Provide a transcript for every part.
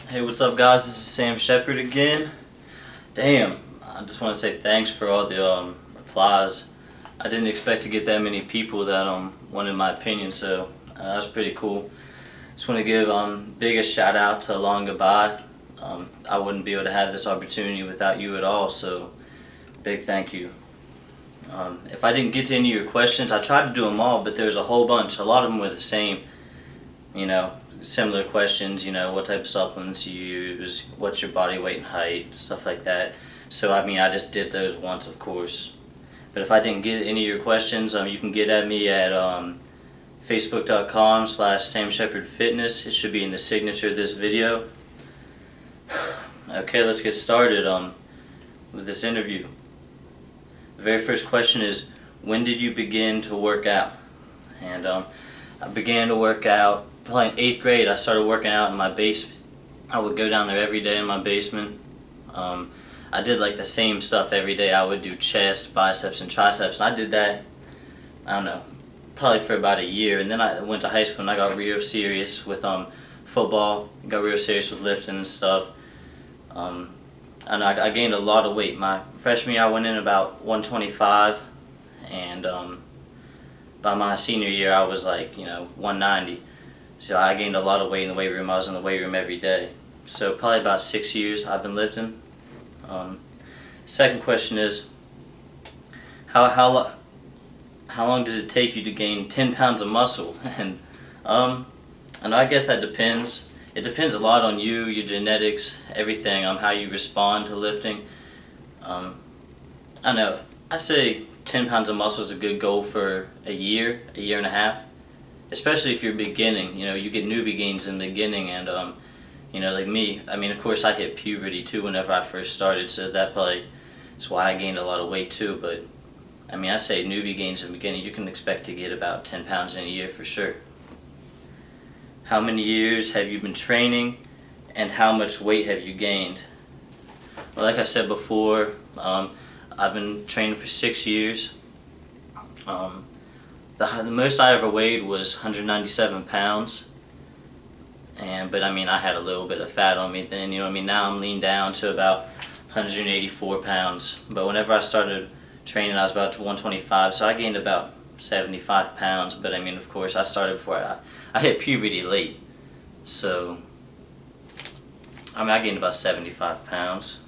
Hey, what's up guys? This is Sam Shepard again. Damn, I just want to say thanks for all the replies. I didn't expect to get that many people that wanted my opinion, so that was pretty cool. Just want to give biggest shout out to Alon Gabbay. I wouldn't be able to have this opportunity without you at all, so big thank you. If I didn't get to any of your questions, I tried to do them all, but there's a whole bunch. A lot of them were the same, you know, similar questions, you know, what type of supplements you use, what's your body weight and height, stuff like that. So I mean, I just did those once, of course. But if I didn't get any of your questions, you can get at me at facebook.com/SamShepardFitness. It should be in the signature of this video. Okay, let's get started with this interview. The very first question is, when did you begin to work out? And I began to work out probably in 8th grade. I started working out in my basement. I would go down there every day in my basement. I did like the same stuff every day. I would do chest, biceps, and triceps. And I did that, I don't know, probably for about a year. And then I went to high school and I got real serious with football. Got real serious with lifting and stuff. And I gained a lot of weight. My freshman year I went in about 125, and by my senior year I was like, you know, 190. So I gained a lot of weight in the weight room. I was in the weight room every day. So probably about 6 years I've been lifting. Second question is, how long does it take you to gain 10 pounds of muscle? And I guess that depends. It depends a lot on you, your genetics, everything, how you respond to lifting. I know, I say 10 pounds of muscle is a good goal for a year and a half. Especially if you're beginning, you know, you get newbie gains in the beginning, and you know, like me, I mean, of course I hit puberty too whenever I first started, so that probably is why I gained a lot of weight too. But I mean, I say newbie gains in the beginning, you can expect to get about 10 pounds in a year for sure. How many years have you been training, and how much weight have you gained? Well, like I said before, I've been training for 6 years. The most I ever weighed was 197 pounds. But I mean, I had a little bit of fat on me then, you know what I mean? Now I'm lean down to about 184 pounds. But whenever I started training, I was about 125, so I gained about 75 pounds. But I mean, of course, I started before I hit puberty late. So, I mean, I gained about 75 pounds.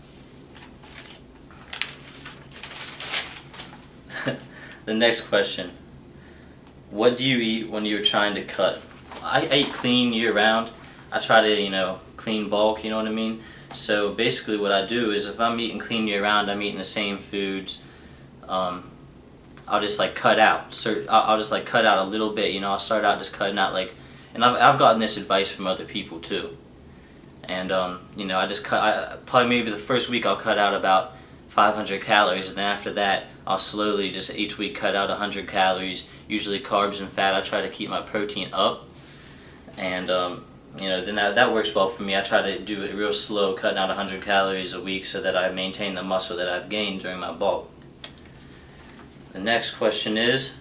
The next question. What do you eat when you're trying to cut? I eat clean year-round. I try to, you know, clean bulk, you know what I mean? So basically what I do is if I'm eating clean year-round, I'm eating the same foods. I'll just like cut out. So I'll just like cut out a little bit, you know. I'll start out just cutting out like, and I've gotten this advice from other people too. And you know, I just cut. Probably maybe the first week I'll cut out about 500 calories, and then after that I'll slowly just each week cut out 100 calories, usually carbs and fat. I try to keep my protein up, and you know, then that works well for me. I try to do it real slow, cutting out 100 calories a week so that I maintain the muscle that I've gained during my bulk. The next question is,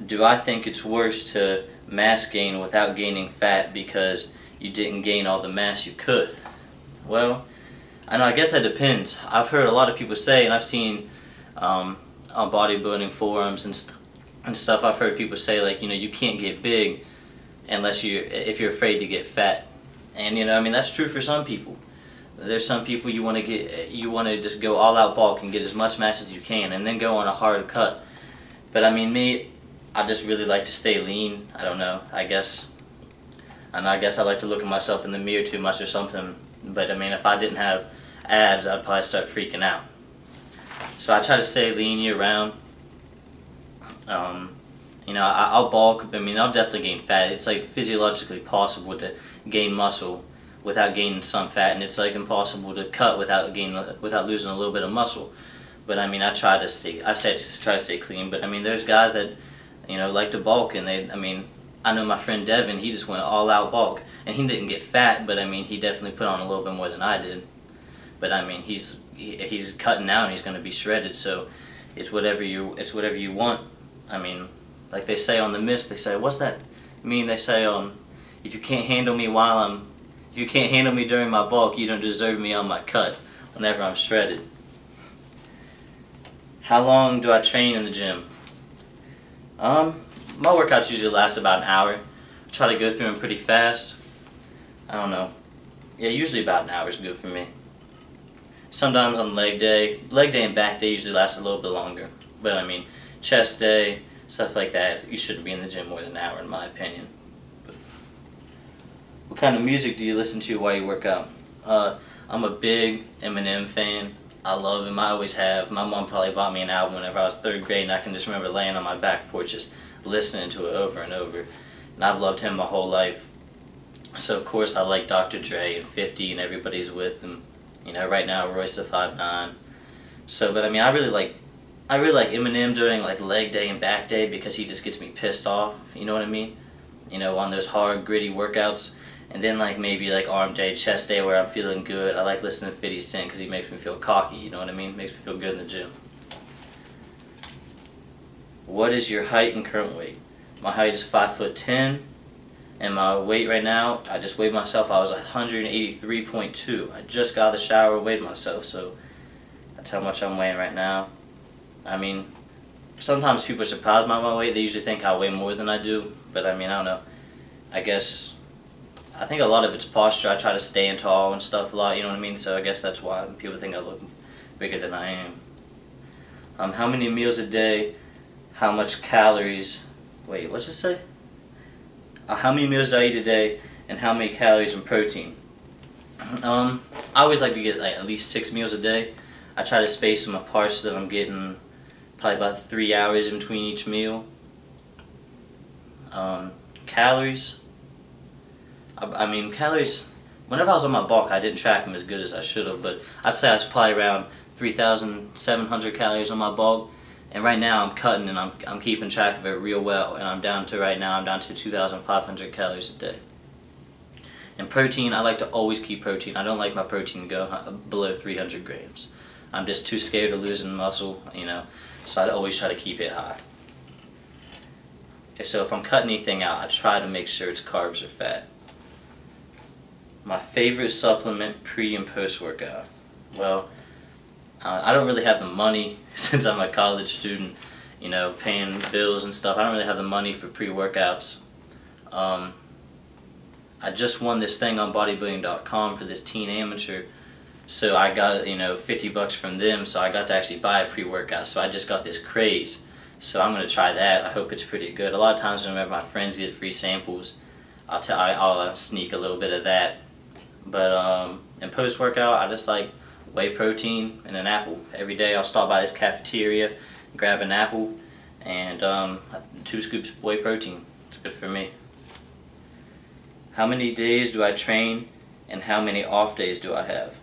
do I think it's worse to mass gain without gaining fat because you didn't gain all the mass you could? Well, I know, I guess that depends. I've heard a lot of people say, and I've seen on bodybuilding forums and stuff, I've heard people say, like, you know, you can't get big unless if you're afraid to get fat. And you know, I mean, that's true for some people. There's some people you want to just go all out bulk and get as much mass as you can and then go on a hard cut. But I mean, me, I just really like to stay lean. I don't know, I guess I like to look at myself in the mirror too much or something. But I mean, if I didn't have abs, I'd probably start freaking out. So I try to stay lean year round. You know, I'll bulk. I mean, I'll definitely gain fat. It's like physiologically possible to gain muscle without gaining some fat, and it's like impossible to cut without losing a little bit of muscle. But I mean, I try to stay clean. But I mean, there's guys that, you know, like to bulk, and I mean, I know my friend Devin, he just went all out bulk, and he didn't get fat, but I mean, he definitely put on a little bit more than I did. But I mean, he's cutting now and he's going to be shredded, so it's whatever you want. I mean, like they say on The Mist, they say, what's that mean? They say, if you can't handle me while I'm If you can't handle me during my bulk, you don't deserve me on my cut whenever I'm shredded. How long do I train in the gym? My workouts usually last about an hour. I try to go through them pretty fast. I don't know. Yeah, usually about an hour is good for me. Sometimes on leg day and back day usually lasts a little bit longer. But I mean, chest day, stuff like that, you shouldn't be in the gym more than an hour in my opinion. But what kind of music do you listen to while you work out? I'm a big Eminem fan. I love him. I always have. My mom probably bought me an album whenever I was 3rd grade, and I can just remember laying on my back porch just listening to it over and over. And I've loved him my whole life. So of course I like Dr. Dre and 50 and everybody's with him. You know, right now Royce the 5'9". So, but I mean, I really like Eminem during like leg day and back day because he just gets me pissed off. You know what I mean? You know, on those hard, gritty workouts. And then like maybe like arm day, chest day where I'm feeling good. I like listening to 50 Cent because he makes me feel cocky. You know what I mean? Makes me feel good in the gym. What is your height and current weight? My height is 5'10", and my weight right now, I just weighed myself, I was 183.2. I just got out of the shower, weighed myself, so that's how much I'm weighing right now. I mean, sometimes people are surprised by my weight. They usually think I weigh more than I do, but I mean, I don't know. I think a lot of it's posture. I try to stand tall and stuff a lot, you know what I mean? So I guess that's why people think I look bigger than I am. How many meals a day? How much calories? Wait, what's it say? How many meals do I eat a day, and how many calories and protein? I always like to get like at least 6 meals a day. I try to space them apart so that I'm getting probably about 3 hours in between each meal. Calories. I mean, calories, whenever I was on my bulk, I didn't track them as good as I should have, but I'd say I was probably around 3,700 calories on my bulk. And right now I'm cutting and I'm keeping track of it real well, and I'm down to 2,500 calories a day. And protein, I like to always keep protein. I don't like my protein to go below 300 grams. I'm just too scared of losing muscle, you know, so I always try to keep it high. So if I'm cutting anything out, I try to make sure it's carbs or fat. My favorite supplement pre and post workout. Well, I don't really have the money since I'm a college student, you know, paying bills and stuff. I don't really have the money for pre-workouts. I just won this thing on bodybuilding.com for this teen amateur, so I got, you know, 50 bucks from them, so I got to actually buy a pre-workout. So I just got this craze, so I'm going to try that. I hope it's pretty good. A lot of times whenever my friends get free samples, I'll sneak a little bit of that. But in post-workout, I just like whey protein and an apple. Every day I'll stop by this cafeteria, grab an apple, and 2 scoops of whey protein. It's good for me. How many days do I train, and how many off days do I have?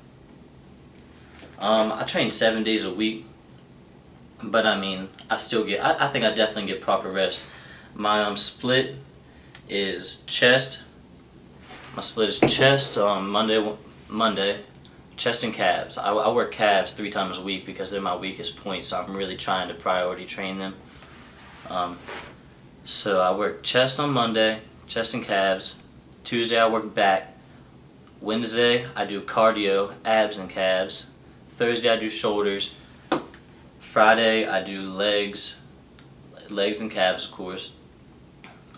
I train 7 days a week, but I mean, I think I definitely get proper rest. My split is chest. My split is chest on Monday, chest and calves. I work calves 3 times a week because they're my weakest point, so I'm really trying to priority train them. So I work chest on Monday, chest and calves. Tuesday I work back. Wednesday I do cardio, abs and calves. Thursday I do shoulders. Friday I do legs and calves of course.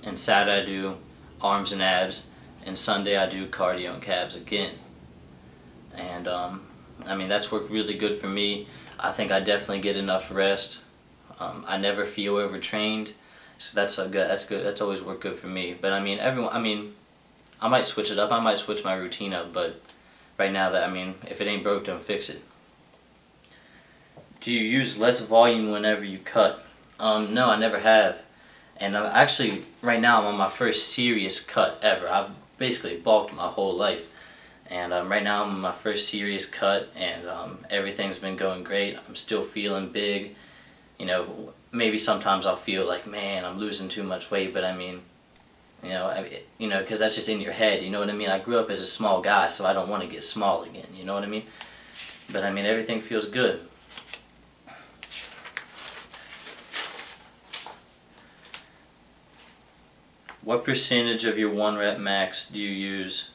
And Saturday I do arms and abs. And Sunday I do cardio and calves again. And I mean, that's worked really good for me. I think I definitely get enough rest. I never feel overtrained, so that's good. That's always worked good for me. But I mean, I might switch it up. I might switch my routine up. But right now, if it ain't broke, don't fix it. Do you use less volume whenever you cut? No, I never have. And actually, right now I'm on my first serious cut ever. I've basically bulked my whole life. And right now I'm on my first serious cut, and everything's been going great. I'm still feeling big. You know, maybe sometimes I'll feel like, man, I'm losing too much weight, but I mean, you know, because that's just in your head, you know what I mean? I grew up as a small guy, so I don't want to get small again, you know what I mean? But I mean, everything feels good. What percentage of your 1 rep max do you use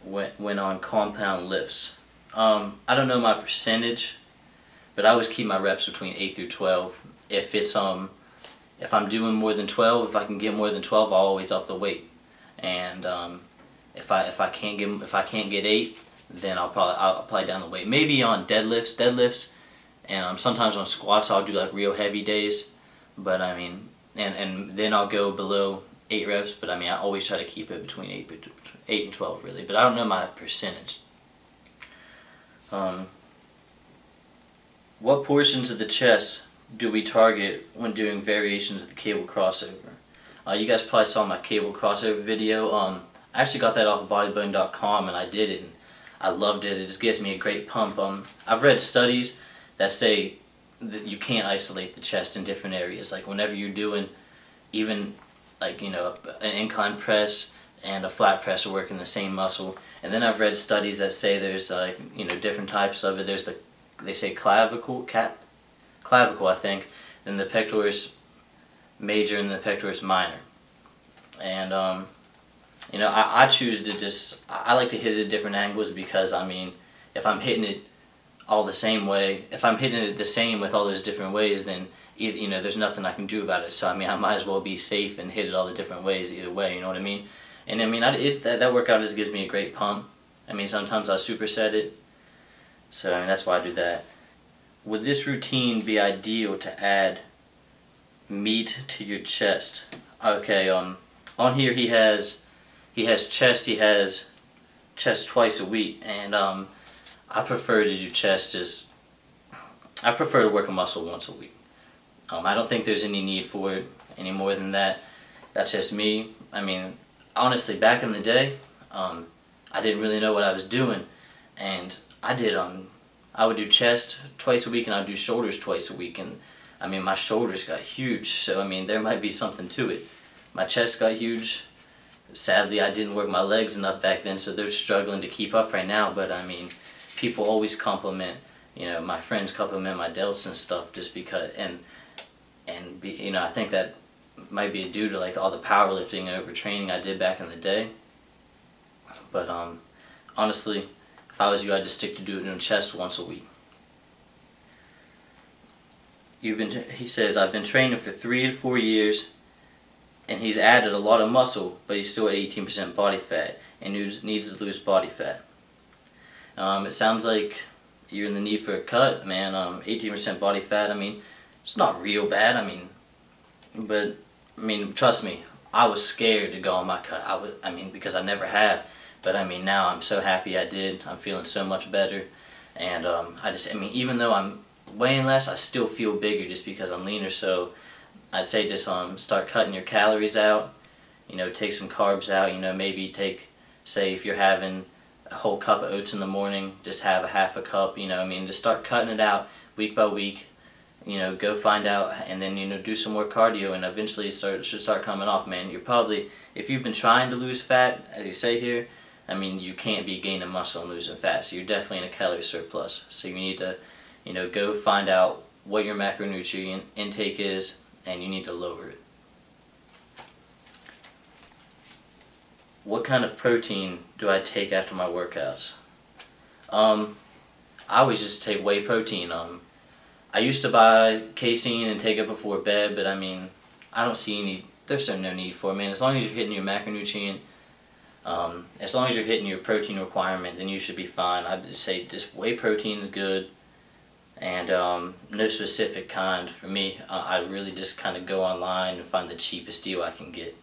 when on compound lifts. I don't know my percentage, but I always keep my reps between 8 through 12. If I'm doing more than 12, if I can get more than 12, I'll always up the weight. And if I can't get 8, then I'll probably down the weight. Maybe on deadlifts, and sometimes on squats I'll do like real heavy days. But I mean, and then I'll go below 8 reps. But I mean, I always try to keep it between 8 and 12 really. But I don't know my percentage. What portions of the chest do we target when doing variations of the cable crossover? You guys probably saw my cable crossover video. I actually got that off of bodybuilding.com, and I did it, and I loved it. It just gives me a great pump. I've read studies that say that you can't isolate the chest in different areas. Like whenever you're doing even like, you know, an incline press and a flat press are working the same muscle. And then I've read studies that say there's like, you know, different types of it. There's they say clavicle I think, then the pectoralis major and the pectoralis minor. And you know, I choose to I like to hit it at different angles, because I mean, if I'm hitting it all the same way, if I'm hitting it the same with all those different ways, then you know, there's nothing I can do about it. So I mean, I might as well be safe and hit it all the different ways either way, you know what I mean? And I mean, that workout just gives me a great pump. I mean, sometimes I'll superset it. So I mean, that's why I do that. Would this routine be ideal to add meat to your chest? Okay, on here he has chest twice a week, and I prefer to do chest I prefer to work a muscle once a week. I don't think there's any need for it any more than that. That's just me. I mean, honestly, back in the day, I didn't really know what I was doing, and I would do chest twice a week, and I would do shoulders twice a week, and I mean, my shoulders got huge, so I mean, there might be something to it. My chest got huge. Sadly, I didn't work my legs enough back then, so they're struggling to keep up right now. But I mean, people always compliment, you know, my friends compliment my delts and stuff, just because, you know, I think that might be due to like all the powerlifting and overtraining I did back in the day. But honestly, if I was you, I'd just stick to doing chest once a week. He says, I've been training for 3 to 4 years, and he's added a lot of muscle, but he's still at 18% body fat, and needs to lose body fat. It sounds like you're in the need for a cut, man. 18% body fat, I mean, it's not real bad, but I mean, trust me, I was scared to go on my cut. I mean, because I never have. But I mean, now I'm so happy I did. I'm feeling so much better, and I mean, even though I'm weighing less, I still feel bigger just because I'm leaner. So I'd say just start cutting your calories out. You know, take some carbs out. You know, maybe say if you're having a whole cup of oats in the morning, just have a half a cup. You know, I mean, just start cutting it out week by week. You know, go find out, and then, you know, do some more cardio, and eventually it should start coming off, man. You're probably, if you've been trying to lose fat, as you say here, I mean, you can't be gaining muscle and losing fat, so you're definitely in a calorie surplus. So you need to, you know, go find out what your macronutrient intake is, and you need to lower it. What kind of protein do I take after my workouts? I always just take whey protein. I used to buy casein and take it before bed, but I mean, I don't see there's no need for it, man. As long as you're hitting your macronutrient, as long as you're hitting your protein requirement, then you should be fine. I'd just say just whey protein's good, and no specific kind for me. I really just kind of go online and find the cheapest deal I can get.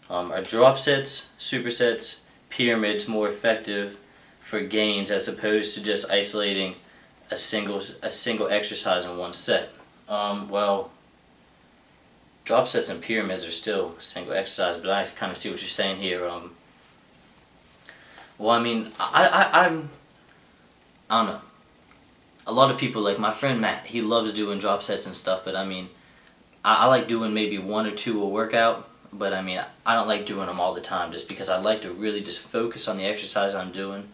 Are drop sets, supersets, pyramids more effective for gains as opposed to just isolating a single exercise in one set? Well, drop sets and pyramids are still a single exercise, but I kind of see what you're saying here. Well, I mean, I don't know. A lot of people, like my friend Matt, he loves doing drop sets and stuff, but I mean, I like doing maybe 1 or 2 a workout, but I mean, I don't like doing them all the time, just because I like to really just focus on the exercise I'm doing,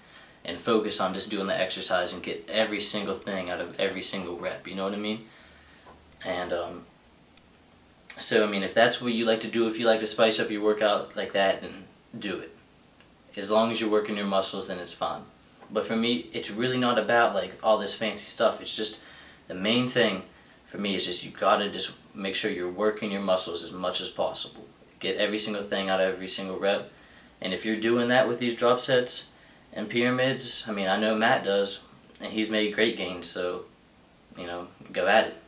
and focus on just doing the exercise and get every single thing out of every single rep, you know what I mean? And so I mean, if that's what you like to do, if you like to spice up your workout like that, then do it. As long as you're working your muscles, then it's fine. But for me, it's really not about like all this fancy stuff. It's just the main thing for me is just you gotta just make sure you're working your muscles as much as possible. Get every single thing out of every single rep. And if you're doing that with these drop sets and pyramids, I mean, I know Matt does, and he's made great gains, so, you know, go at it.